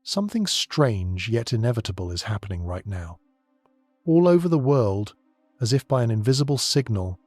Something strange yet inevitable is happening right now. All over the world, as if by an invisible signal,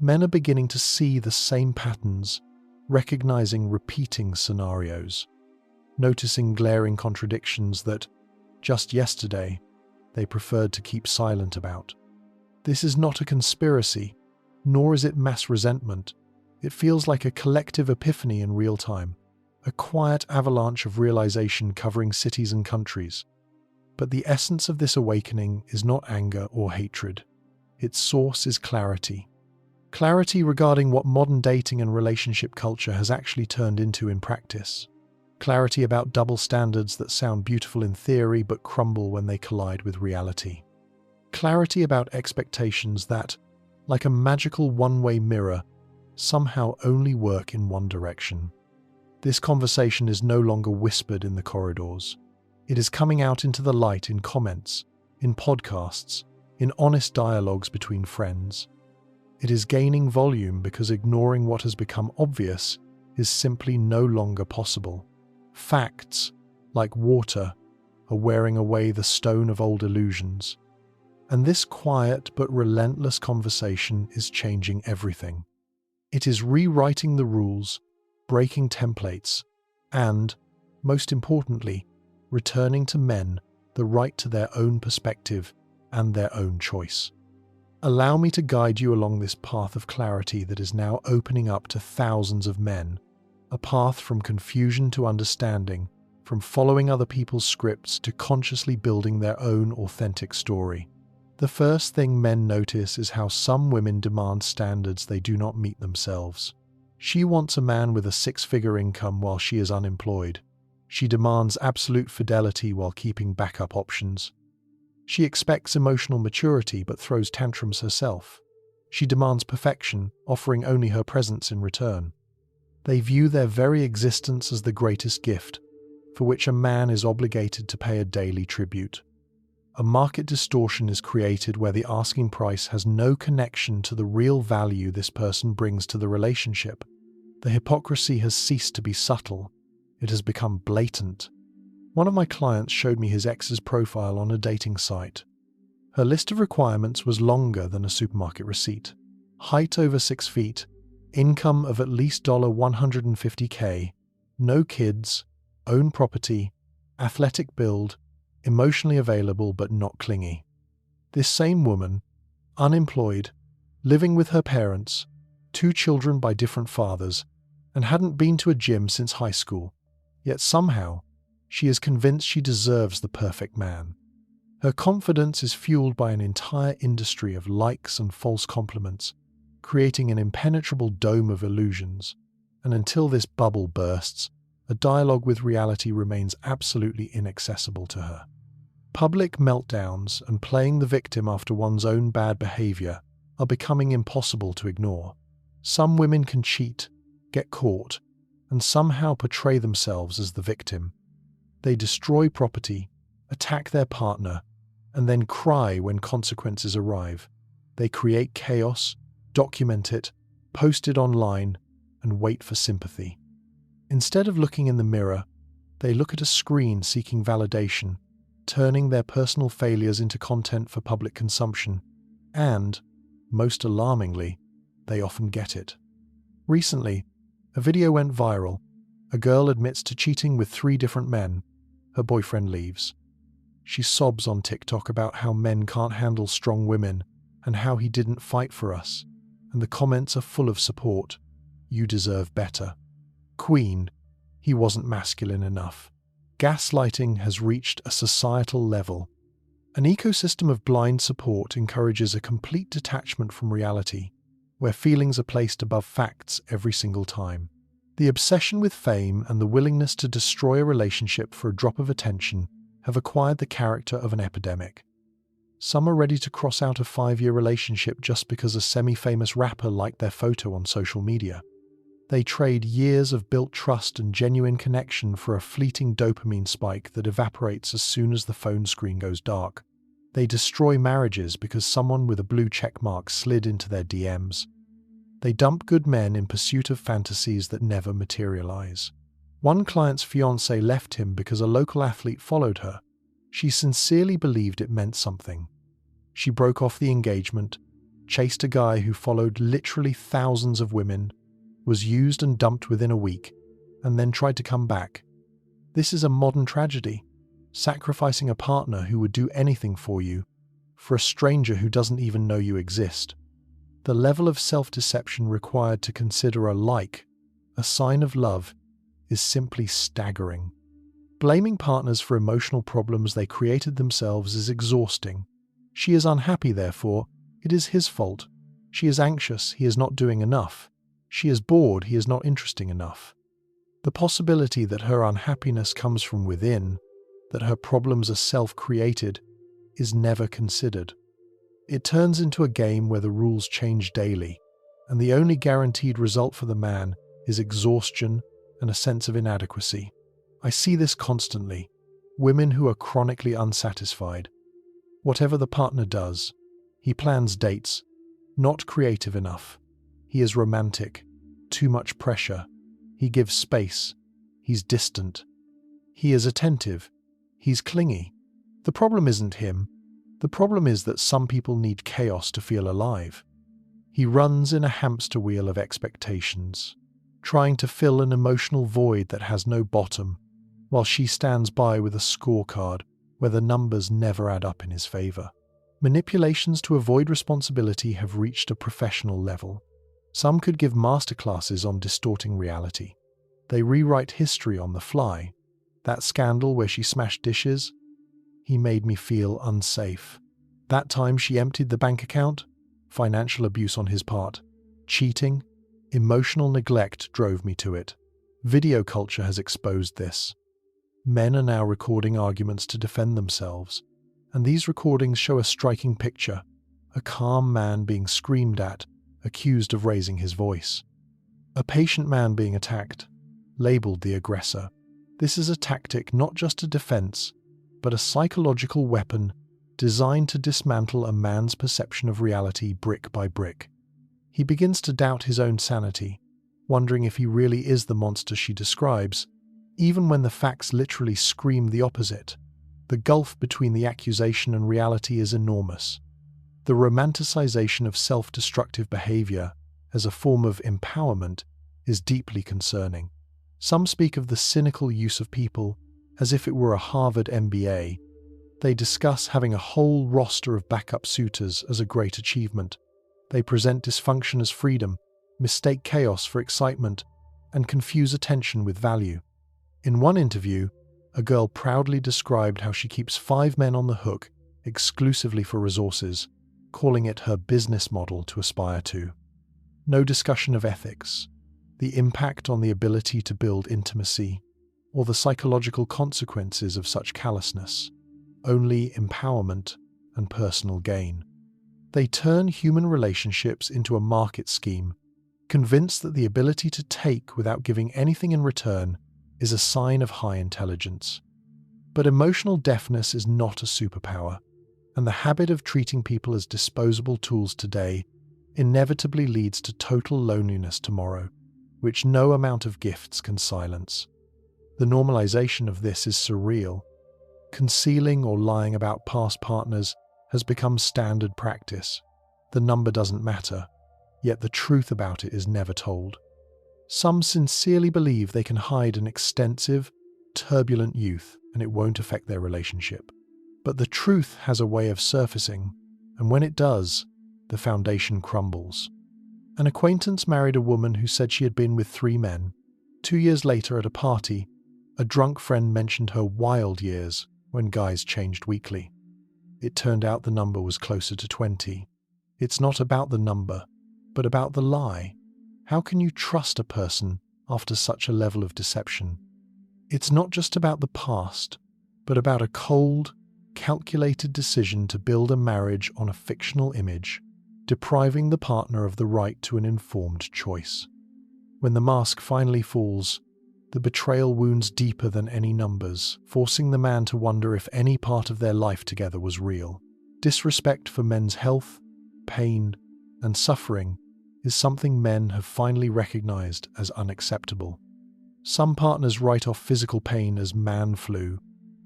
men are beginning to see the same patterns, recognizing repeating scenarios, noticing glaring contradictions that, just yesterday, they preferred to keep silent about. This is not a conspiracy, nor is it mass resentment. It feels like a collective epiphany in real time, a quiet avalanche of realization covering cities and countries. But the essence of this awakening is not anger or hatred. Its source is clarity. Clarity regarding what modern dating and relationship culture has actually turned into in practice. Clarity about double standards that sound beautiful in theory but crumble when they collide with reality. Clarity about expectations that, like a magical one-way mirror, somehow only work in one direction. This conversation is no longer whispered in the corridors. It is coming out into the light in comments, in podcasts, in honest dialogues between friends. It is gaining volume because ignoring what has become obvious is simply no longer possible. Facts, like water, are wearing away the stone of old illusions. And this quiet but relentless conversation is changing everything. It is rewriting the rules, breaking templates, and, most importantly, returning to men the right to their own perspective and their own choice. Allow me to guide you along this path of clarity that is now opening up to thousands of men, a path from confusion to understanding, from following other people's scripts to consciously building their own authentic story. The first thing men notice is how some women demand standards they do not meet themselves. She wants a man with a six-figure income while she is unemployed. She demands absolute fidelity while keeping backup options. She expects emotional maturity but throws tantrums herself. She demands perfection, offering only her presence in return. They view their very existence as the greatest gift, for which a man is obligated to pay a daily tribute. A market distortion is created where the asking price has no connection to the real value this person brings to the relationship. The hypocrisy has ceased to be subtle. It has become blatant. One of my clients showed me his ex's profile on a dating site. Her list of requirements was longer than a supermarket receipt. Height over 6 feet, income of at least $150K, no kids, own property, athletic build, emotionally available but not clingy. This same woman, unemployed, living with her parents, 2 children by different fathers, and hadn't been to a gym since high school, yet somehow she is convinced she deserves the perfect man. Her confidence is fueled by an entire industry of likes and false compliments, creating an impenetrable dome of illusions, and until this bubble bursts, a dialogue with reality remains absolutely inaccessible to her. Public meltdowns and playing the victim after one's own bad behavior are becoming impossible to ignore. Some women can cheat, get caught, and somehow portray themselves as the victim. They destroy property, attack their partner, and then cry when consequences arrive. They create chaos, document it, post it online, and wait for sympathy. Instead of looking in the mirror, they look at a screen seeking validation, turning their personal failures into content for public consumption. And, most alarmingly, they often get it. Recently, a video went viral. A girl admits to cheating with 3 different men. Her boyfriend leaves. She sobs on TikTok about how men can't handle strong women and how he didn't fight for us. And the comments are full of support. You deserve better. Queen, he wasn't masculine enough. Gaslighting has reached a societal level. An ecosystem of blind support encourages a complete detachment from reality, where feelings are placed above facts every single time. The obsession with fame and the willingness to destroy a relationship for a drop of attention have acquired the character of an epidemic. Some are ready to cross out a 5-year relationship just because a semi-famous rapper liked their photo on social media. They trade years of built trust and genuine connection for a fleeting dopamine spike that evaporates as soon as the phone screen goes dark. They destroy marriages because someone with a blue checkmark slid into their DMs. They dump good men in pursuit of fantasies that never materialize. One client's fiancé left him because a local athlete followed her. She sincerely believed it meant something. She broke off the engagement, chased a guy who followed literally thousands of women, was used and dumped within a week, and then tried to come back. This is a modern tragedy, sacrificing a partner who would do anything for you, for a stranger who doesn't even know you exist. The level of self-deception required to consider a like a sign of love is simply staggering. Blaming partners for emotional problems they created themselves is exhausting. She is unhappy, therefore, it is his fault. She is anxious, he is not doing enough. She is bored, he is not interesting enough. The possibility that her unhappiness comes from within, that her problems are self-created, is never considered. It turns into a game where the rules change daily, and the only guaranteed result for the man is exhaustion and a sense of inadequacy. I see this constantly. Women who are chronically unsatisfied. Whatever the partner does, he plans dates, not creative enough. He is romantic, too much pressure. He gives space, he's distant. He is attentive, he's clingy. The problem isn't him. The problem is that some people need chaos to feel alive. He runs in a hamster wheel of expectations, trying to fill an emotional void that has no bottom, while she stands by with a scorecard where the numbers never add up in his favor. Manipulations to avoid responsibility have reached a professional level. Some could give masterclasses on distorting reality. They rewrite history on the fly. That scandal where she smashed dishes? He made me feel unsafe. That time she emptied the bank account? Financial abuse on his part. Cheating? Emotional neglect drove me to it. Video culture has exposed this. Men are now recording arguments to defend themselves, and these recordings show a striking picture: a calm man being screamed at, accused of raising his voice. A patient man being attacked, labeled the aggressor. This is a tactic not just a defense, but a psychological weapon designed to dismantle a man's perception of reality brick by brick. He begins to doubt his own sanity, wondering if he really is the monster she describes, even when the facts literally scream the opposite. The gulf between the accusation and reality is enormous. The romanticization of self-destructive behavior as a form of empowerment is deeply concerning. Some speak of the cynical use of people as if it were a Harvard MBA. They discuss having a whole roster of backup suitors as a great achievement. They present dysfunction as freedom, mistake chaos for excitement, and confuse attention with value. In one interview, a girl proudly described how she keeps 5 men on the hook exclusively for resources, calling it her business model to aspire to. No discussion of ethics, the impact on the ability to build intimacy, or the psychological consequences of such callousness. Only empowerment and personal gain. They turn human relationships into a market scheme, convinced that the ability to take without giving anything in return is a sign of high intelligence. But emotional deafness is not a superpower, and the habit of treating people as disposable tools today inevitably leads to total loneliness tomorrow, which no amount of gifts can silence. The normalization of this is surreal. Concealing or lying about past partners has become standard practice. The number doesn't matter, yet the truth about it is never told. Some sincerely believe they can hide an extensive, turbulent youth and it won't affect their relationship. But the truth has a way of surfacing, and when it does, the foundation crumbles. An acquaintance married a woman who said she had been with 3 men. 2 years later at a party, a drunk friend mentioned her wild years when guys changed weekly. It turned out the number was closer to 20. It's not about the number, but about the lie. How can you trust a person after such a level of deception? It's not just about the past, but about a cold, calculated decision to build a marriage on a fictional image, depriving the partner of the right to an informed choice. When the mask finally falls, the betrayal wounds deeper than any numbers, forcing the man to wonder if any part of their life together was real. Disrespect for men's health, pain, and suffering is something men have finally recognized as unacceptable. Some partners write off physical pain as man flu,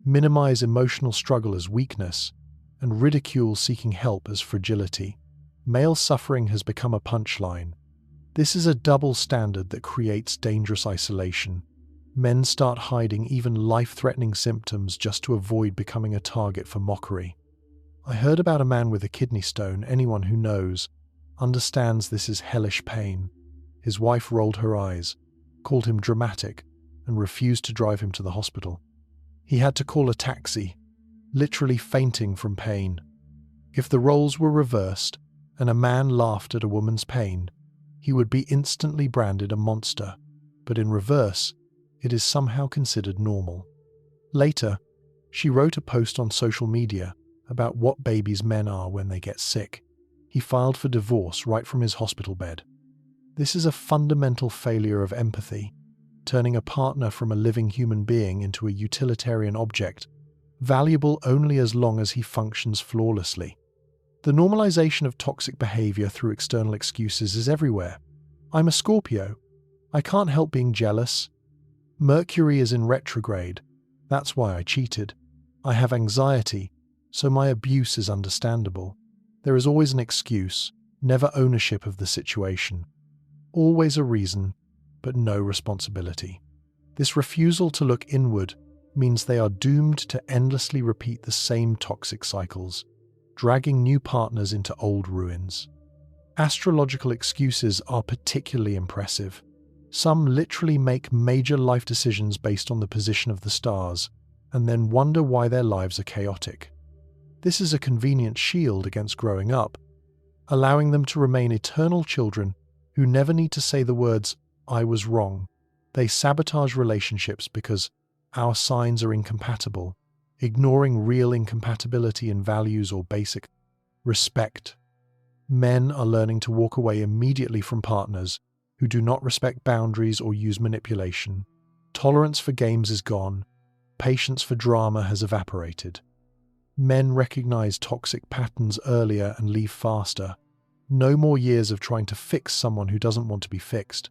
minimize emotional struggle as weakness, and ridicule seeking help as fragility. Male suffering has become a punchline. This is a double standard that creates dangerous isolation. Men start hiding even life-threatening symptoms just to avoid becoming a target for mockery. I heard about a man with a kidney stone. Anyone who knows understands this is hellish pain. His wife rolled her eyes, called him dramatic, and refused to drive him to the hospital. He had to call a taxi, literally fainting from pain. If the roles were reversed and a man laughed at a woman's pain, he would be instantly branded a monster, but in reverse, it is somehow considered normal. Later, she wrote a post on social media about what babies men are when they get sick. He filed for divorce right from his hospital bed. This is a fundamental failure of empathy, turning a partner from a living human being into a utilitarian object, valuable only as long as he functions flawlessly. The normalization of toxic behavior through external excuses is everywhere. I'm a Scorpio. I can't help being jealous. Mercury is in retrograde. That's why I cheated. I have anxiety, so my abuse is understandable. There is always an excuse, never ownership of the situation. Always a reason, but no responsibility. This refusal to look inward means they are doomed to endlessly repeat the same toxic cycles, dragging new partners into old ruins. Astrological excuses are particularly impressive. Some literally make major life decisions based on the position of the stars, and then wonder why their lives are chaotic. This is a convenient shield against growing up, allowing them to remain eternal children who never need to say the words, "I was wrong." They sabotage relationships because our signs are incompatible, ignoring real incompatibility in values or basic respect. Men are learning to walk away immediately from partners who do not respect boundaries or use manipulation. Tolerance for games is gone. Patience for drama has evaporated. Men recognize toxic patterns earlier and leave faster. No more years of trying to fix someone who doesn't want to be fixed.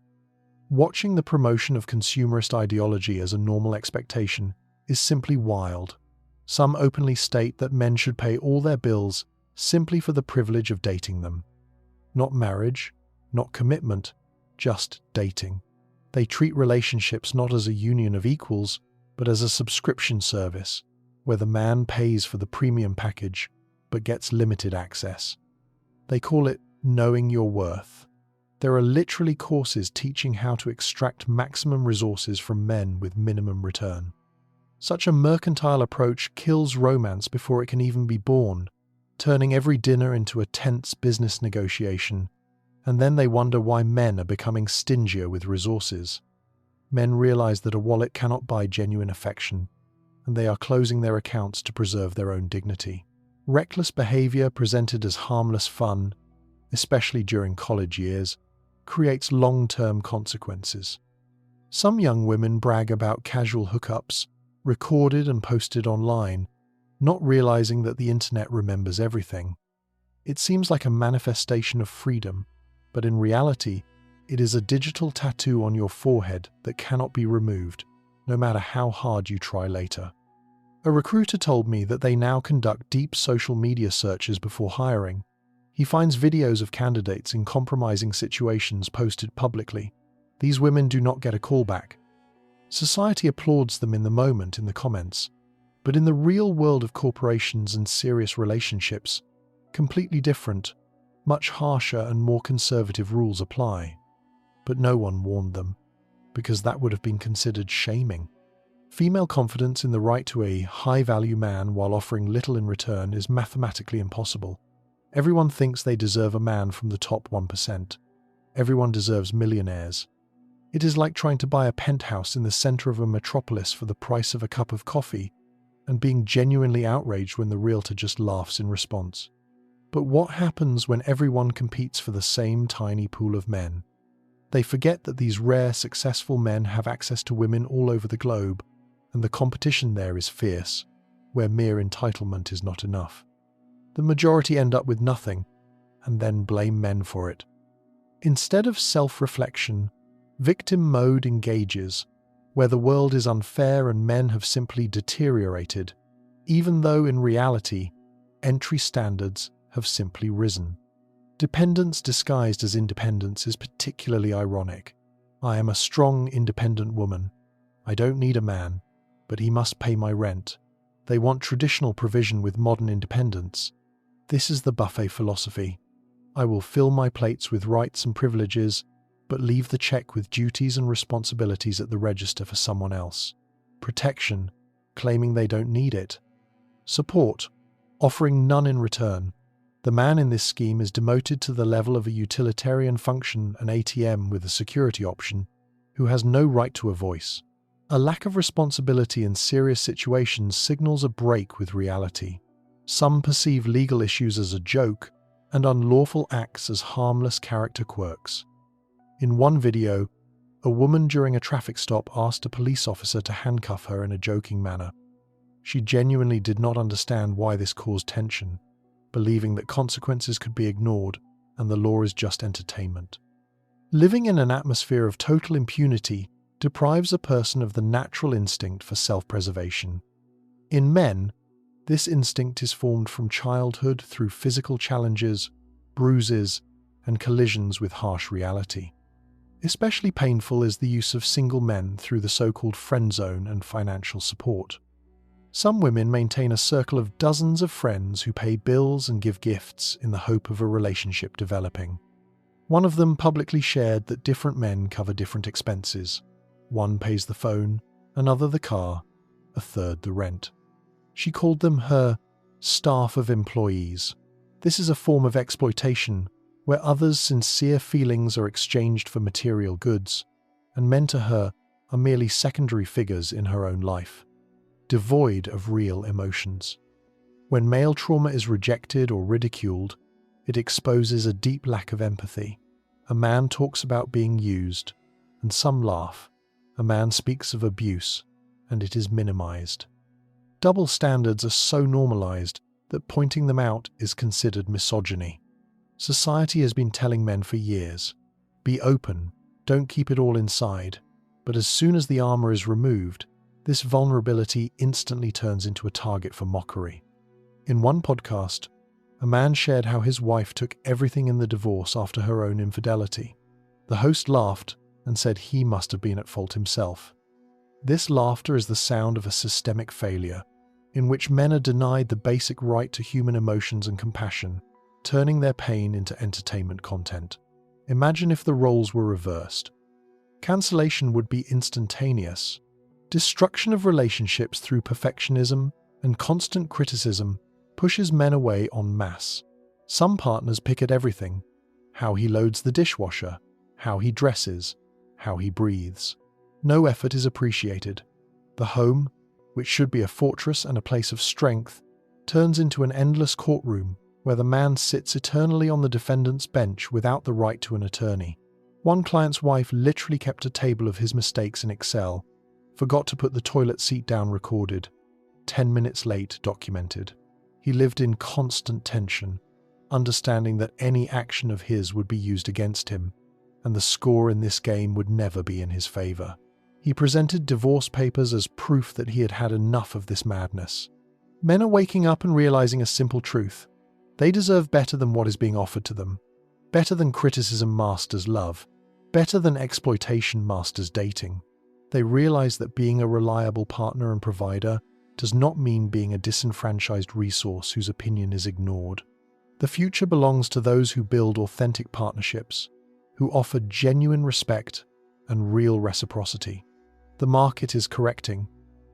Watching the promotion of consumerist ideology as a normal expectation is simply wild. Some openly state that men should pay all their bills simply for the privilege of dating them. Not marriage, not commitment, just dating. They treat relationships not as a union of equals, but as a subscription service, where the man pays for the premium package but gets limited access. They call it knowing your worth. There are literally courses teaching how to extract maximum resources from men with minimum return. Such a mercantile approach kills romance before it can even be born, turning every dinner into a tense business negotiation, and then they wonder why men are becoming stingier with resources. Men realize that a wallet cannot buy genuine affection, and they are closing their accounts to preserve their own dignity. Reckless behavior presented as harmless fun, especially during college years, creates long-term consequences. Some young women brag about casual hookups, recorded and posted online, not realizing that the internet remembers everything. It seems like a manifestation of freedom, but in reality, it is a digital tattoo on your forehead that cannot be removed, no matter how hard you try later. A recruiter told me that they now conduct deep social media searches before hiring. He finds videos of candidates in compromising situations posted publicly. These women do not get a callback. Society applauds them in the moment in the comments, but in the real world of corporations and serious relationships, completely different, much harsher and more conservative rules apply. But no one warned them, because that would have been considered shaming. Female confidence in the right to a high-value man while offering little in return is mathematically impossible. Everyone thinks they deserve a man from the top 1%. Everyone deserves millionaires. It is like trying to buy a penthouse in the center of a metropolis for the price of a cup of coffee and being genuinely outraged when the realtor just laughs in response. But what happens when everyone competes for the same tiny pool of men? They forget that these rare, successful men have access to women all over the globe, and the competition there is fierce, where mere entitlement is not enough. The majority end up with nothing, and then blame men for it. Instead of self-reflection, victim mode engages, where the world is unfair and men have simply deteriorated, even though in reality, entry standards have simply risen. Dependence disguised as independence is particularly ironic. I am a strong, independent woman. I don't need a man, but he must pay my rent. They want traditional provision with modern independence. This is the buffet philosophy. I will fill my plates with rights and privileges, but leave the check with duties and responsibilities at the register for someone else. Protection, claiming they don't need it. Support, offering none in return. The man in this scheme is demoted to the level of a utilitarian function, an ATM with a security option, who has no right to a voice. A lack of responsibility in serious situations signals a break with reality. Some perceive legal issues as a joke and unlawful acts as harmless character quirks. In one video, a woman during a traffic stop asked a police officer to handcuff her in a joking manner. She genuinely did not understand why this caused tension, believing that consequences could be ignored and the law is just entertainment. Living in an atmosphere of total impunity deprives a person of the natural instinct for self-preservation. In men, this instinct is formed from childhood through physical challenges, bruises, and collisions with harsh reality. Especially painful is the use of single men through the so-called friend zone and financial support. Some women maintain a circle of dozens of friends who pay bills and give gifts in the hope of a relationship developing. One of them publicly shared that different men cover different expenses. One pays the phone, another the car, a third the rent. She called them her staff of employees. This is a form of exploitation where others' sincere feelings are exchanged for material goods, and men to her are merely secondary figures in her own life, devoid of real emotions. When male trauma is rejected or ridiculed, it exposes a deep lack of empathy. A man talks about being used, and some laugh. A man speaks of abuse, and it is minimized. Double standards are so normalized that pointing them out is considered misogyny. Society has been telling men for years, be open, don't keep it all inside. But as soon as the armor is removed, this vulnerability instantly turns into a target for mockery. In one podcast, a man shared how his wife took everything in the divorce after her own infidelity. The host laughed and said he must have been at fault himself. This laughter is the sound of a systemic failure, in which men are denied the basic right to human emotions and compassion, turning their pain into entertainment content. Imagine if the roles were reversed. Cancellation would be instantaneous. Destruction of relationships through perfectionism and constant criticism pushes men away en masse. Some partners pick at everything: how he loads the dishwasher, how he dresses, how he breathes. No effort is appreciated. The home, which should be a fortress and a place of strength, turns into an endless courtroom where the man sits eternally on the defendant's bench without the right to an attorney. One client's wife literally kept a table of his mistakes in Excel, forgot to put the toilet seat down recorded, 10 minutes late documented. He lived in constant tension, understanding that any action of his would be used against him, and the score in this game would never be in his favor. He presented divorce papers as proof that he had had enough of this madness. Men are waking up and realizing a simple truth. They deserve better than what is being offered to them. Better than criticism masters love. Better than exploitation masters dating. They realize that being a reliable partner and provider does not mean being a disenfranchised resource whose opinion is ignored. The future belongs to those who build authentic partnerships, who offer genuine respect and real reciprocity. The market is correcting,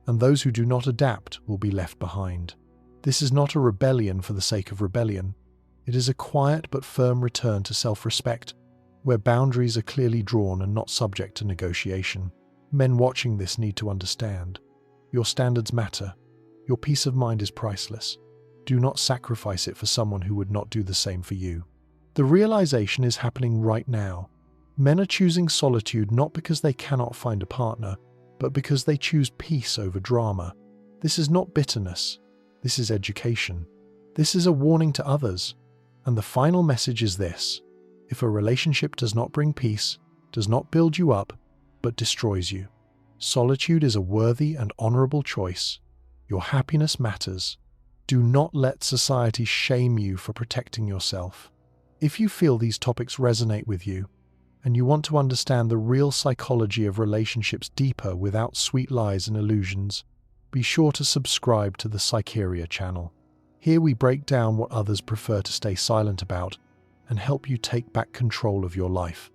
and those who do not adapt will be left behind. This is not a rebellion for the sake of rebellion. It is a quiet but firm return to self-respect, where boundaries are clearly drawn and not subject to negotiation. Men watching this need to understand. Your standards matter. Your peace of mind is priceless. Do not sacrifice it for someone who would not do the same for you. The realization is happening right now. Men are choosing solitude not because they cannot find a partner, but because they choose peace over drama. This is not bitterness. This is education. This is a warning to others. And the final message is this: if a relationship does not bring peace, does not build you up, but destroys you, Solitude is a worthy and honorable choice. Your happiness matters. Do not let society shame you for protecting yourself. If you feel these topics resonate with you, and you want to understand the real psychology of relationships deeper without sweet lies and illusions, be sure to subscribe to the Psycheria channel. Here we break down what others prefer to stay silent about and help you take back control of your life.